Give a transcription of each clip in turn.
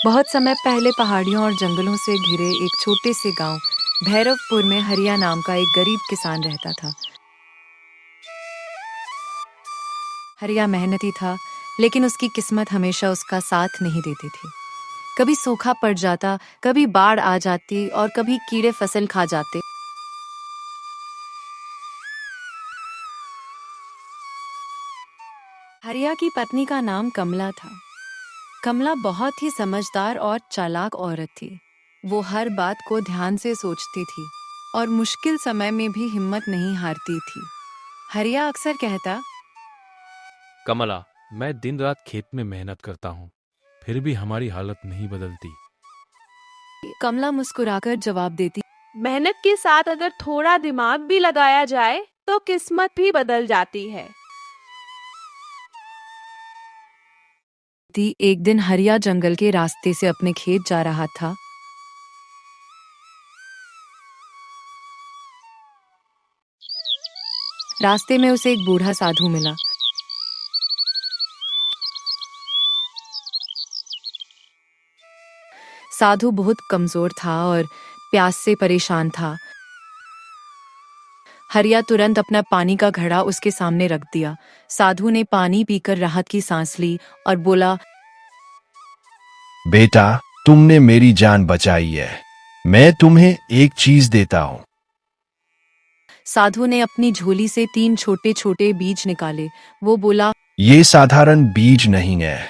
बहुत समय पहले पहाड़ियों और जंगलों से घिरे एक छोटे से गांव भैरवपुर में हरिया नाम का एक गरीब किसान रहता था। हरिया मेहनती था, लेकिन उसकी किस्मत हमेशा उसका साथ नहीं देती थी। कभी सूखा पड़ जाता, कभी बाढ़ आ जाती और कभी कीड़े फसल खा जाते। हरिया की पत्नी का नाम कमला था। कमला बहुत ही समझदार और चालाक औरत थी। वो हर बात को ध्यान से सोचती थी और मुश्किल समय में भी हिम्मत नहीं हारती थी। हरिया अक्सर कहता, कमला, मैं दिन रात खेत में मेहनत करता हूँ, फिर भी हमारी हालत नहीं बदलती। कमला मुस्कुराकर जवाब देती, मेहनत के साथ अगर थोड़ा दिमाग भी लगाया जाए तो किस्मत भी बदल जाती है। एक दिन हरिया जंगल के रास्ते से अपने खेत जा रहा था। रास्ते में उसे एक बूढ़ा साधु मिला। साधु बहुत कमजोर था और प्यास से परेशान था। हरिया तुरंत अपना पानी का घड़ा उसके सामने रख दिया। साधु ने पानी पीकर राहत की सांस ली और बोला, बेटा, तुमने मेरी जान बचाई है। मैं तुम्हें एक चीज देता हूँ। साधु ने अपनी झोली से 3 छोटे छोटे बीज निकाले। वो बोला, ये साधारण बीज नहीं है,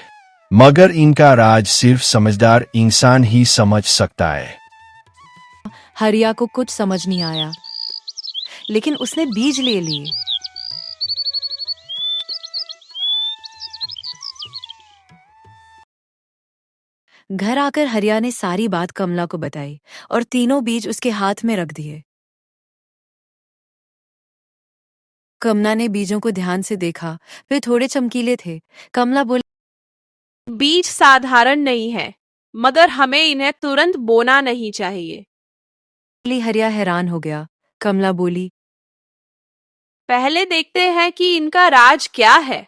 मगर इनका राज सिर्फ समझदार इंसान ही समझ सकता है। हरिया को कुछ समझ नहीं आया, लेकिन उसने बीज ले लिए। घर आकर हरिया ने सारी बात कमला को बताई और तीनों बीज उसके हाथ में रख दिए। कमला ने बीजों को ध्यान से देखा। वे थोड़े चमकीले थे। कमला बोली, बीज साधारण नहीं है, मगर हमें इन्हें तुरंत बोना नहीं चाहिए। हरिया हैरान हो गया। कमला बोली, पहले देखते हैं कि इनका राज क्या है।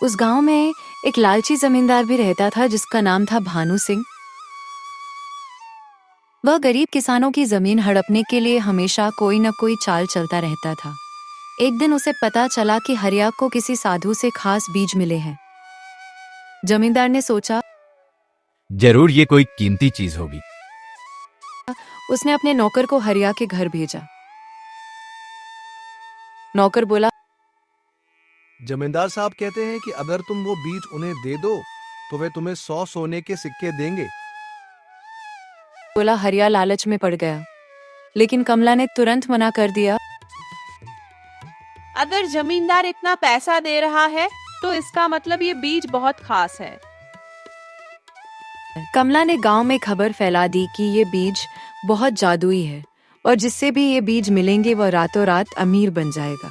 उस गांव में एक लालची जमींदार भी रहता था जिसका नाम था भानु सिंह। वह गरीब किसानों की जमीन हड़पने के लिए हमेशा कोई न कोई चाल चलता रहता था। एक दिन उसे पता चला कि हरिया को किसी साधु से खास बीज मिले हैं। जमींदार ने सोचा, जरूर ये कोई कीमती चीज होगी। उसने अपने नौकर को हरिया के घर भेजा। नौकर बोला, जमींदार साहब कहते हैं कि अगर तुम वो बीज उन्हें दे दो तो वे तुम्हें 100 सोने के सिक्के देंगे। हरिया लालच में पड़ गया, लेकिन कमला ने तुरंत मना कर दिया। अगर जमींदार इतना पैसा दे रहा है तो इसका मतलब ये बीज बहुत खास है। कमला ने गांव में खबर फैला दी कि ये बीज बहुत जादुई है और जिससे भी ये बीज मिलेंगे वह रातों रात अमीर बन जाएगा।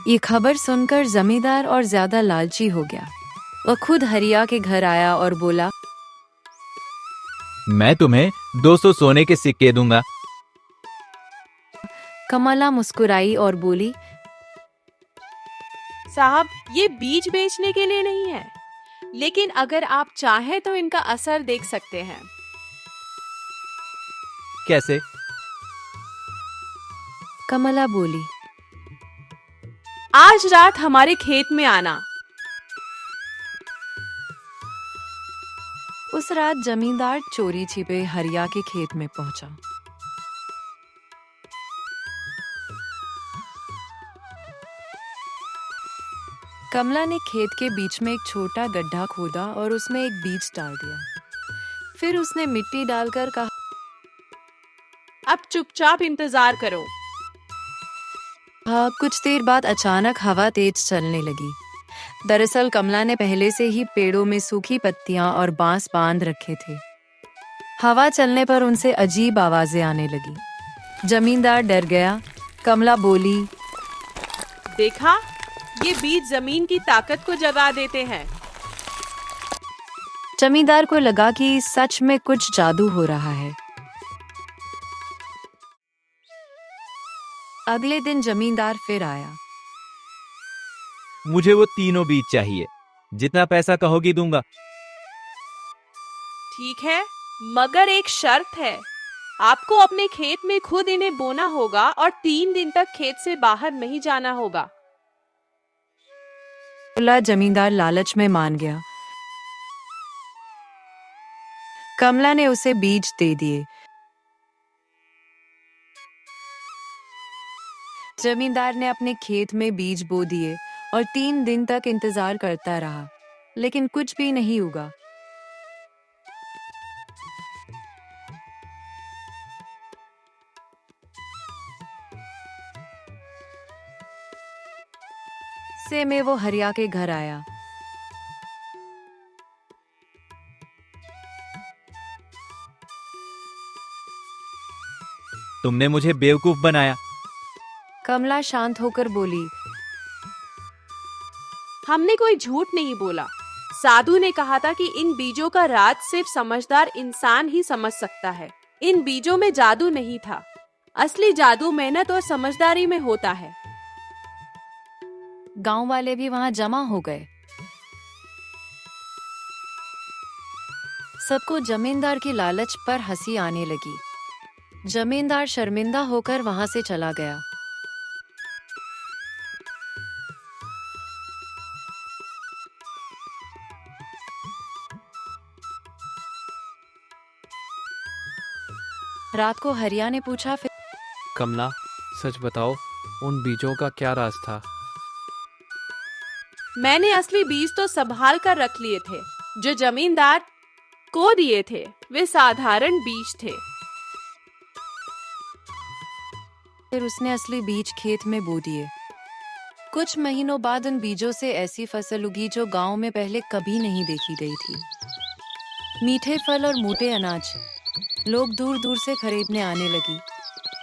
ये खबर सुनकर जमींदार और ज्यादा लालची हो गया। वह खुद हरिया के घर आया और बोला, मैं तुम्हें 200 सोने के सिक्के दूंगा। कमला मुस्कुराई और बोली, साहब, ये बीज बेचने के लिए नहीं है, लेकिन अगर आप चाहें तो इनका असर देख सकते हैं। कैसे? कमला बोली, आज रात हमारे खेत में आना। उस रात जमींदार चोरी छिपे हरिया के खेत में पहुंचा। कमला ने खेत के बीच में एक छोटा गड्ढा खोदा और उसमें एक बीज डाल दिया। फिर उसने मिट्टी डालकर कहा, अब चुपचाप इंतजार करो। कुछ देर बाद अचानक हवा तेज चलने लगी। दरअसल कमला ने पहले से ही पेड़ों में सूखी पत्तियां और बांस बांध रखे थे। हवा चलने पर उनसे अजीब आवाजें आने लगी। जमींदार डर गया। कमला बोली, देखा, ये बीज जमीन की ताकत को जगा देते हैं। जमींदार को लगा कि सच में कुछ जादू हो रहा है। अगले दिन जमींदार फिर आया। मुझे वो तीनों बीज चाहिए। जितना पैसा कहोगी दूंगा। ठीक है, मगर एक शर्त है। आपको अपने खेत में खुद इन्हें बोना होगा और 3 दिन तक खेत से बाहर नहीं जाना होगा। बोला जमींदार लालच में मान गया। कमला ने उसे बीज दे दिए। जमींदार ने अपने खेत में बीज बो दिए और 3 दिन तक इंतजार करता रहा, लेकिन कुछ भी नहीं उगा। से में वो हरिया के घर आया। तुमने मुझे बेवकूफ बनाया। कमला शांत होकर बोली, हमने कोई झूठ नहीं बोला। साधु ने कहा था कि इन बीजों का राज सिर्फ समझदार इंसान ही समझ सकता है। इन बीजों में जादू नहीं था। असली जादू मेहनत और समझदारी में होता है। गांव वाले भी वहां जमा हो गए। सबको जमींदार की लालच पर हंसी आने लगी। जमींदार शर्मिंदा होकर वहां से चला गया। रात को हरिया ने पूछा, फिर कमला, सच बताओ, उन बीजों का क्या राज था? मैंने असली बीज तो संभाल कर रख लिए थे। जो जमींदार को दिए थे वे साधारण बीज थे। फिर उसने असली बीज खेत में बो दिए। कुछ महीनों बाद उन बीजों से ऐसी फसल उगी जो गांव में पहले कभी नहीं देखी गई थी। मीठे फल और मोटे अनाज लोग दूर दूर से खरीदने आने लगी।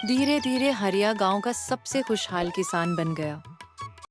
धीरे धीरे हरिया गांव का सबसे खुशहाल किसान बन गया।